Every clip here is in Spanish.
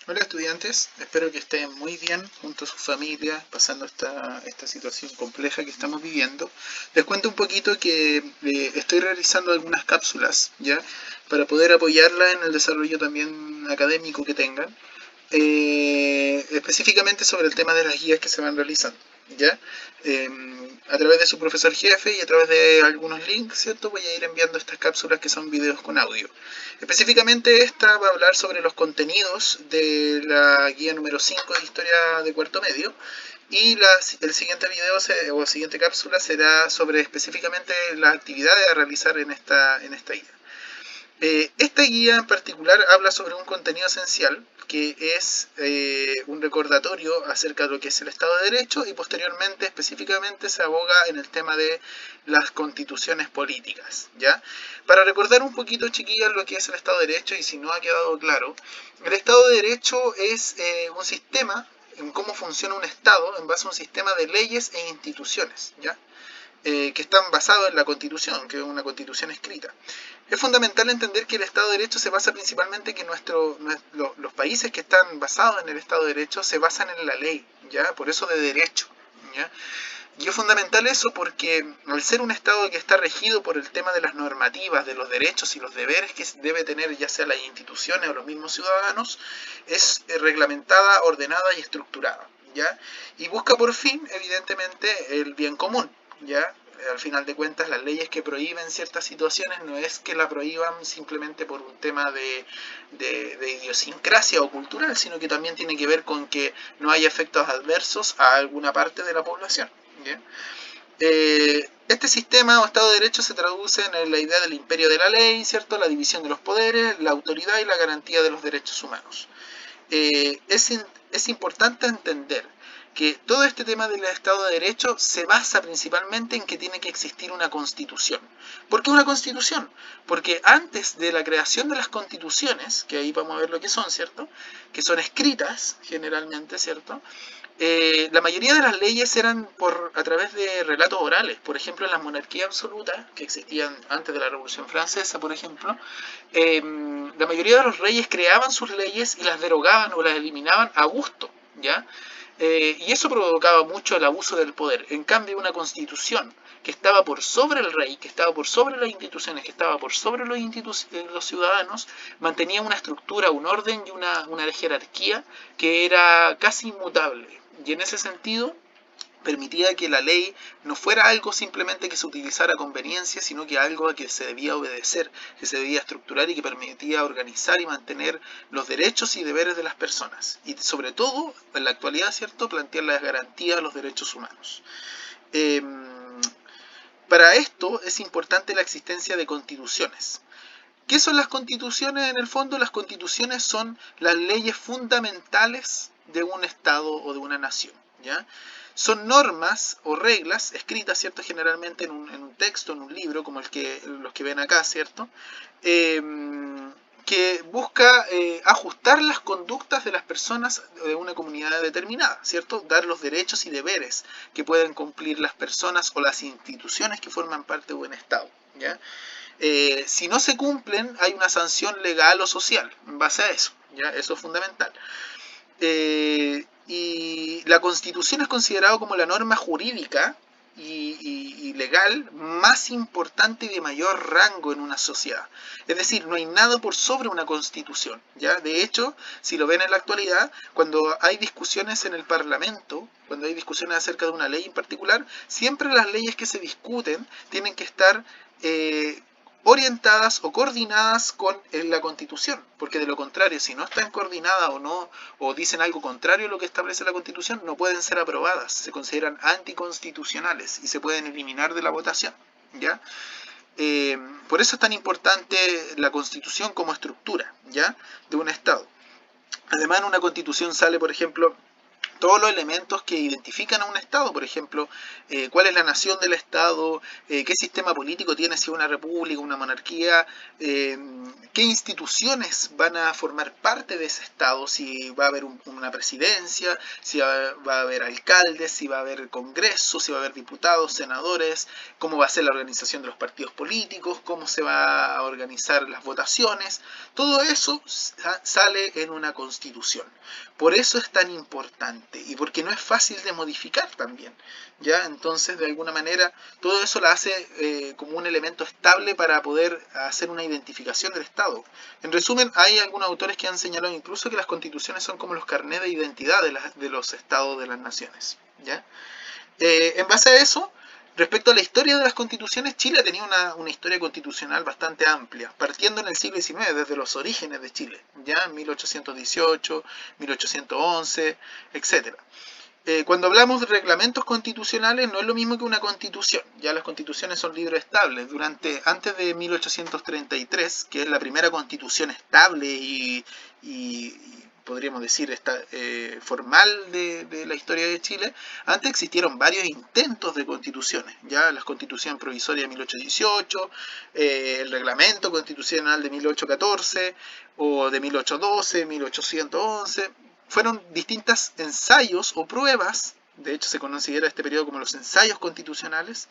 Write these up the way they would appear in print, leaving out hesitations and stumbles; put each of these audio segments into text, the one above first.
Hola estudiantes, espero que estén muy bien junto a sus familias, pasando esta situación compleja que estamos viviendo. Les cuento un poquito que estoy realizando algunas cápsulas, ¿ya? Para poder apoyarla en el desarrollo también académico que tengan, específicamente sobre el tema de las guías que se van realizando, ¿ya? Eh, a través de su profesor jefe y a través de algunos links, ¿cierto? Voy a ir enviando estas cápsulas que son videos con audio. Específicamente esta va a hablar sobre los contenidos de la guía número 5 de historia de cuarto medio y el siguiente video o siguiente cápsula será sobre específicamente las actividades a realizar en esta guía. Esta guía en particular habla sobre un contenido esencial que es un recordatorio acerca de lo que es el Estado de Derecho y posteriormente específicamente se aboga en el tema de las constituciones políticas, ¿ya? Para recordar un poquito, chiquillos, lo que es el Estado de Derecho y si no ha quedado claro, el Estado de Derecho es un sistema en cómo funciona un Estado en base a un sistema de leyes e instituciones, ¿ya? Que están basados en la Constitución, que es una Constitución escrita. Es fundamental entender que el Estado de Derecho se basa principalmente en que los países que están basados en el Estado de Derecho se basan en la ley, ¿ya? Por eso de derecho, ¿ya? Y es fundamental eso porque al ser un Estado que está regido por el tema de las normativas, de los derechos y los deberes que debe tener ya sea las instituciones o los mismos ciudadanos, es reglamentada, ordenada y estructurada, ¿ya? Y busca por fin, evidentemente, el bien común, ¿ya? Al final de cuentas, las leyes que prohíben ciertas situaciones no es que la prohíban simplemente por un tema de idiosincrasia o cultural, sino que también tiene que ver con que no haya efectos adversos a alguna parte de la población. ¿Bien? Este sistema o Estado de Derecho se traduce en la idea del imperio de la ley, ¿cierto? La división de los poderes, la autoridad y la garantía de los derechos humanos. Es importante entender que todo este tema del Estado de Derecho se basa principalmente en que tiene que existir una constitución. ¿Por qué una constitución? Porque antes de la creación de las constituciones, que ahí vamos a ver lo que son, ¿cierto? Que son escritas generalmente, ¿cierto? La mayoría de las leyes eran a través de relatos orales. Por ejemplo, en la monarquía absoluta, que existían antes de la Revolución Francesa, por ejemplo, la mayoría de los reyes creaban sus leyes y las derogaban o las eliminaban a gusto, ¿ya? Y eso provocaba mucho el abuso del poder. En cambio, una constitución que estaba por sobre el rey, que estaba por sobre las instituciones, que estaba por sobre los ciudadanos, mantenía una estructura, un orden y una jerarquía que era casi inmutable. Y en ese sentido, permitía que la ley no fuera algo simplemente que se utilizara a conveniencia, sino que algo a que se debía obedecer, que se debía estructurar y que permitía organizar y mantener los derechos y deberes de las personas. Y sobre todo, en la actualidad, ¿cierto?, plantear las garantías de los derechos humanos. Eh, para esto es importante la existencia de constituciones. ¿Qué son las constituciones en el fondo? Las constituciones son las leyes fundamentales de un Estado o de una nación, ¿ya? Son normas o reglas escritas, ¿cierto? Generalmente en un texto, en un libro, como los que ven acá, ¿cierto? Eh, que busca ajustar las conductas de las personas de una comunidad determinada, ¿cierto? Dar los derechos y deberes que pueden cumplir las personas o las instituciones que forman parte de un Estado, ¿ya? Si no se cumplen, hay una sanción legal o social en base a eso, ¿ya? Eso es fundamental. Y la Constitución es considerada como la norma jurídica y legal más importante y de mayor rango en una sociedad. Es decir, no hay nada por sobre una Constitución, ¿ya? De hecho, si lo ven en la actualidad, cuando hay discusiones en el Parlamento, cuando hay discusiones acerca de una ley en particular, siempre las leyes que se discuten tienen que estar orientadas o coordinadas con la Constitución, porque de lo contrario, si no están coordinadas o no, o dicen algo contrario a lo que establece la Constitución, no pueden ser aprobadas, se consideran anticonstitucionales y se pueden eliminar de la votación, ¿ya? Por eso es tan importante la Constitución como estructura, ¿ya?, de un Estado. Además, en una Constitución sale, por ejemplo, todos los elementos que identifican a un Estado, por ejemplo, cuál es la nación del Estado, qué sistema político tiene, si es una república, una monarquía, qué instituciones van a formar parte de ese Estado, si va a haber una presidencia, si va a haber alcaldes, si va a haber congreso, si va a haber diputados, senadores, cómo va a ser la organización de los partidos políticos, cómo se va a organizar las votaciones. Todo eso sale en una constitución. Por eso es tan importante y porque no es fácil de modificar también. ¿Ya? Entonces, de alguna manera, todo eso la hace como un elemento estable para poder hacer una identificación del Estado. En resumen, hay algunos autores que han señalado incluso que las constituciones son como los carnets de identidad de los Estados de las naciones. ¿Ya? En base a eso, respecto a la historia de las constituciones, Chile tenía una historia constitucional bastante amplia, partiendo en el siglo XIX, desde los orígenes de Chile, ya 1818, 1811, etc. Cuando hablamos de reglamentos constitucionales, no es lo mismo que una constitución. Ya las constituciones son libros estables. Antes de 1833, que es la primera constitución estable y podríamos decir formal de la historia de Chile, antes existieron varios intentos de constituciones. Ya la constitución provisoria de 1818, el reglamento constitucional de 1814 o de 1812, 1811. Fueron distintos ensayos o pruebas, de hecho se considera este periodo como los ensayos constitucionales,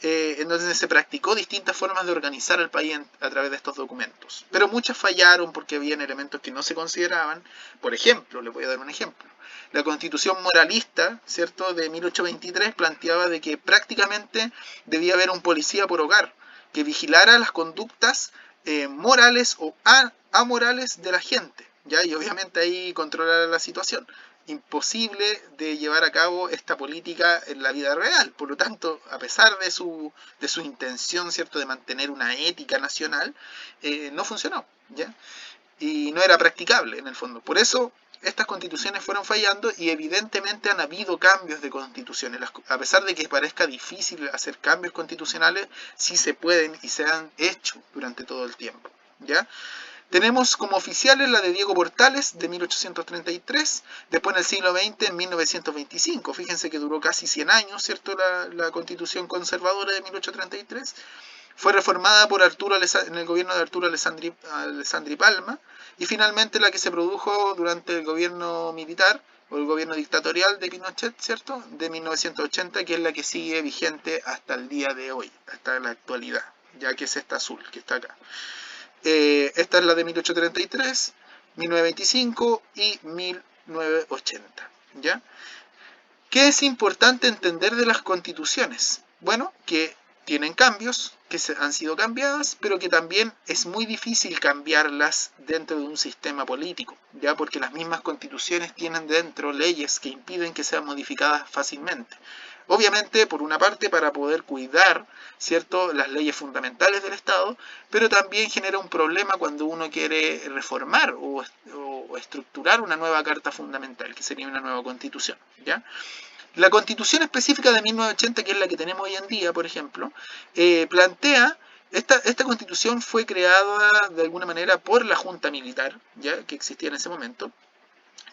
en donde se practicó distintas formas de organizar el país a través de estos documentos. Pero muchas fallaron porque habían elementos que no se consideraban. Por ejemplo, les voy a dar un ejemplo. La Constitución moralista, ¿cierto?, de 1823 planteaba de que prácticamente debía haber un policía por hogar que vigilara las conductas morales o amorales de la gente. ¿Ya? Y obviamente ahí controlar la situación. Imposible de llevar a cabo esta política en la vida real. Por lo tanto, a pesar de su intención, ¿cierto?, de mantener una ética nacional, no funcionó. ¿Ya? Y no era practicable en el fondo. Por eso estas constituciones fueron fallando y evidentemente han habido cambios de constituciones. A pesar de que parezca difícil hacer cambios constitucionales, sí se pueden y se han hecho durante todo el tiempo. ¿Ya? Tenemos como oficiales la de Diego Portales de 1833, después en el siglo XX en 1925, fíjense que duró casi 100 años, ¿cierto? La constitución conservadora de 1833, fue reformada por en el gobierno de Arturo Alessandri Palma, y finalmente la que se produjo durante el gobierno militar, o el gobierno dictatorial de Pinochet, ¿cierto? De 1980, que es la que sigue vigente hasta el día de hoy, hasta la actualidad, ya que es esta azul, que está acá. Esta es la de 1833, 1925 y 1980. ¿Ya? ¿Qué es importante entender de las constituciones? Bueno, que tienen cambios, que han sido cambiadas, pero que también es muy difícil cambiarlas dentro de un sistema político, ya porque las mismas constituciones tienen dentro leyes que impiden que sean modificadas fácilmente. Obviamente, por una parte, para poder cuidar, ¿cierto?, las leyes fundamentales del Estado, pero también genera un problema cuando uno quiere reformar o estructurar una nueva carta fundamental, que sería una nueva constitución, ¿ya? La constitución específica de 1980, que es la que tenemos hoy en día, por ejemplo, plantea, esta constitución fue creada de alguna manera por la junta militar, ¿ya?, que existía en ese momento,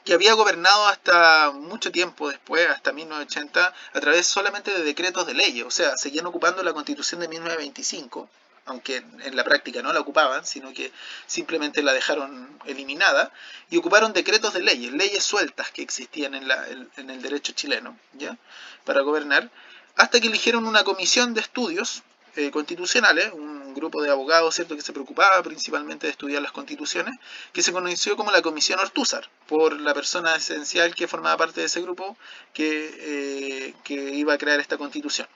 que había gobernado hasta mucho tiempo después, hasta 1980, a través solamente de decretos de leyes. O sea, seguían ocupando la constitución de 1925, aunque en la práctica no la ocupaban, sino que simplemente la dejaron eliminada, y ocuparon decretos de leyes sueltas que existían en el derecho chileno, ¿ya?, para gobernar, hasta que eligieron una comisión de estudios constitucionales, un grupo de abogados, ¿cierto?, que se preocupaba principalmente de estudiar las constituciones, que se conoció como la Comisión Ortúzar, por la persona esencial que formaba parte de ese grupo que iba a crear esta constitución.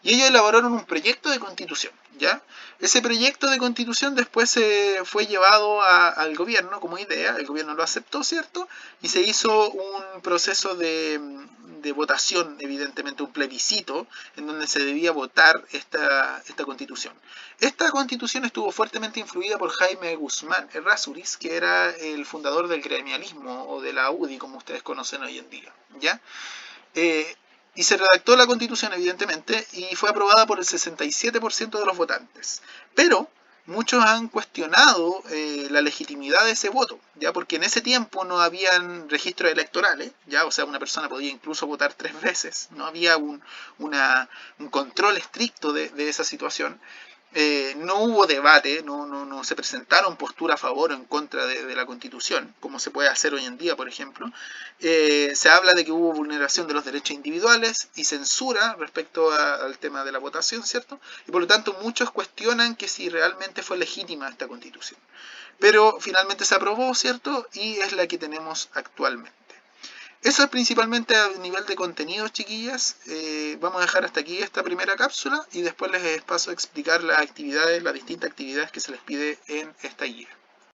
Y ellos elaboraron un proyecto de constitución, ¿ya? Ese proyecto de constitución después fue llevado al gobierno como idea, el gobierno lo aceptó, ¿cierto? Y se hizo un proceso de votación, evidentemente un plebiscito, en donde se debía votar esta constitución. Esta constitución estuvo fuertemente influida por Jaime Guzmán Errázuriz, que era el fundador del gremialismo, o de la UDI, como ustedes conocen hoy en día, ¿ya? Y se redactó la constitución, evidentemente, y fue aprobada por el 67% de los votantes. Pero muchos han cuestionado la legitimidad de ese voto, ya porque en ese tiempo no habían registros electorales, ya, o sea, una persona podía incluso votar 3 veces, no había un control estricto de esa situación. No hubo debate, no se presentaron posturas a favor o en contra de la Constitución, como se puede hacer hoy en día, por ejemplo. Se habla de que hubo vulneración de los derechos individuales y censura respecto al tema de la votación, ¿cierto? Y por lo tanto muchos cuestionan que si realmente fue legítima esta Constitución. Pero finalmente se aprobó, ¿cierto? Y es la que tenemos actualmente. Eso es principalmente a nivel de contenidos, chiquillas. Vamos a dejar hasta aquí esta primera cápsula y después les paso a explicar las actividades, las distintas actividades que se les pide en esta guía.